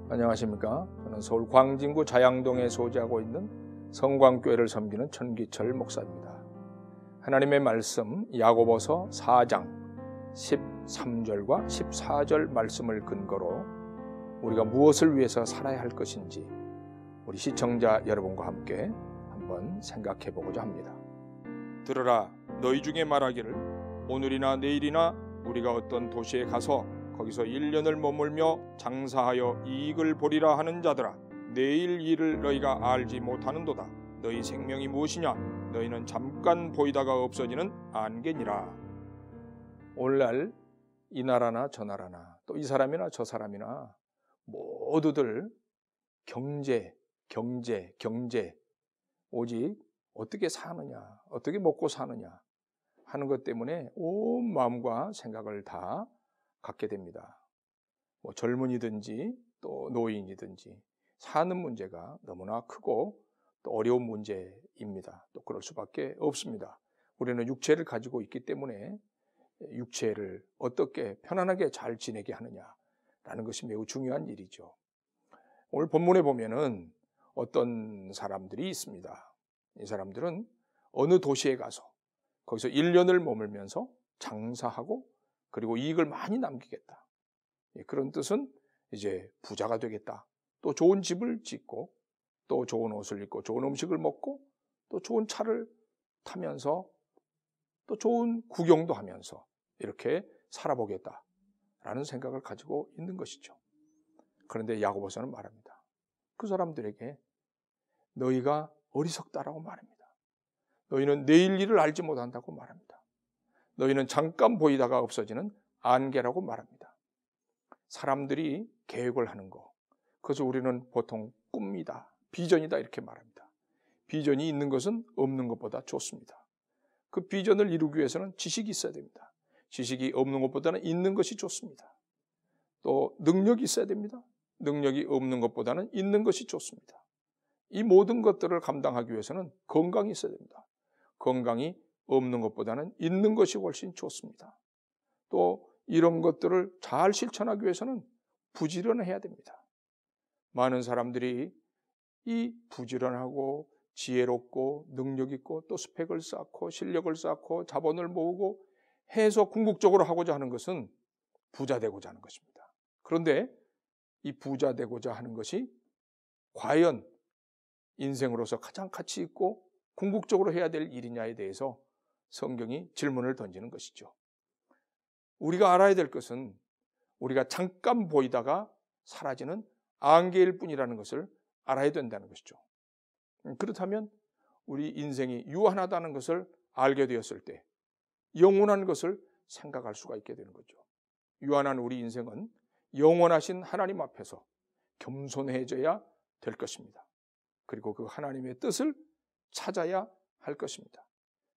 안녕하십니까. 저는 서울 광진구 자양동에 소재하고 있는 성광교회를 섬기는 천기철 목사입니다. 하나님의 말씀 야고보서 4장 13절과 14절 말씀을 근거로 우리가 무엇을 위해서 살아야 할 것인지 우리 시청자 여러분과 함께 한번 생각해 보고자 합니다. 들으라, 너희 중에 말하기를 오늘이나 내일이나 우리가 어떤 도시에 가서 거기서 1년을 머물며 장사하여 이익을 보리라 하는 자들아, 내일 일을 너희가 알지 못하는도다. 너희 생명이 무엇이냐? 너희는 잠깐 보이다가 없어지는 안개니라. 오늘날 이 나라나 저 나라나 또 이 사람이나 저 사람이나 모두들 경제 오직 어떻게 사느냐, 어떻게 먹고 사느냐 하는 것 때문에 온 마음과 생각을 다 갖게 됩니다. 젊은이든지 또 노인이든지 사는 문제가 너무나 크고 또 어려운 문제입니다. 또 그럴 수밖에 없습니다. 우리는 육체를 가지고 있기 때문에 육체를 어떻게 편안하게 잘 지내게 하느냐라는 것이 매우 중요한 일이죠. 오늘 본문에 보면은 어떤 사람들이 있습니다. 이 사람들은 어느 도시에 가서 거기서 1년을 머물면서 장사하고 그리고 이익을 많이 남기겠다. 그런 뜻은 이제 부자가 되겠다. 또 좋은 집을 짓고 또 좋은 옷을 입고 좋은 음식을 먹고 또 좋은 차를 타면서 또 좋은 구경도 하면서 이렇게 살아보겠다라는 생각을 가지고 있는 것이죠. 그런데 야고보서는 말합니다. 그 사람들에게 너희가 어리석다라고 말합니다. 너희는 내일 일을 알지 못한다고 말합니다. 너희는 잠깐 보이다가 없어지는 안개라고 말합니다. 사람들이 계획을 하는 거, 그것을 우리는 보통 꿈이다, 비전이다 이렇게 말합니다. 비전이 있는 것은 없는 것보다 좋습니다. 그 비전을 이루기 위해서는 지식이 있어야 됩니다. 지식이 없는 것보다는 있는 것이 좋습니다. 또 능력이 있어야 됩니다. 능력이 없는 것보다는 있는 것이 좋습니다. 이 모든 것들을 감당하기 위해서는 건강이 있어야 됩니다. 건강이 없는 것보다는 있는 것이 훨씬 좋습니다. 또 이런 것들을 잘 실천하기 위해서는 부지런해야 됩니다. 많은 사람들이 이 부지런하고 지혜롭고 능력 있고 또 스펙을 쌓고 실력을 쌓고 자본을 모으고 해서 궁극적으로 하고자 하는 것은 부자 되고자 하는 것입니다. 그런데 이 부자 되고자 하는 것이 과연 인생으로서 가장 가치 있고 궁극적으로 해야 될 일이냐에 대해서 성경이 질문을 던지는 것이죠. 우리가 알아야 될 것은 우리가 잠깐 보이다가 사라지는 안개일 뿐이라는 것을 알아야 된다는 것이죠. 그렇다면 우리 인생이 유한하다는 것을 알게 되었을 때 영원한 것을 생각할 수가 있게 되는 거죠. 유한한 우리 인생은 영원하신 하나님 앞에서 겸손해져야 될 것입니다. 그리고 그 하나님의 뜻을 찾아야 할 것입니다.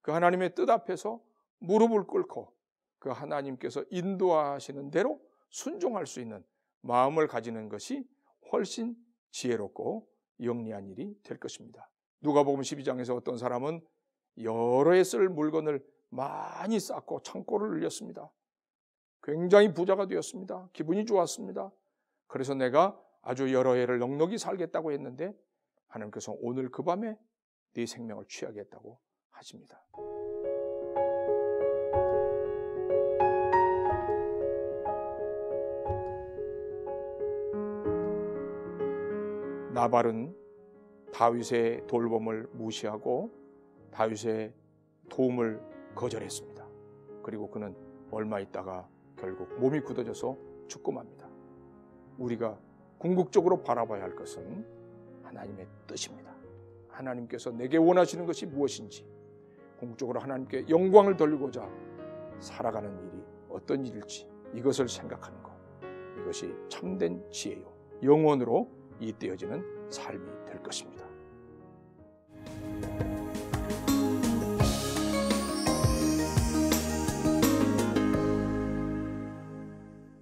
그 하나님의 뜻 앞에서 무릎을 꿇고 그 하나님께서 인도하시는 대로 순종할 수 있는 마음을 가지는 것이 훨씬 지혜롭고 영리한 일이 될 것입니다. 누가복음 12장에서 어떤 사람은 여러 해 쓸 물건을 많이 쌓고 창고를 늘렸습니다. 굉장히 부자가 되었습니다. 기분이 좋았습니다. 그래서 내가 아주 여러 해를 넉넉히 살겠다고 했는데 하나님께서 오늘 그 밤에 네 생명을 취하겠다고 하십니다. 나발은 다윗의 돌봄을 무시하고 다윗의 도움을 거절했습니다. 그리고 그는 얼마 있다가 결국 몸이 굳어져서 죽고 맙니다. 우리가 궁극적으로 바라봐야 할 것은 하나님의 뜻입니다. 하나님께서 내게 원하시는 것이 무엇인지, 궁극적으로 하나님께 영광을 돌리고자 살아가는 일이 어떤 일일지 이것을 생각하는 것, 이것이 참된 지혜요 영원으로 잇대어지는 삶이 될 것입니다.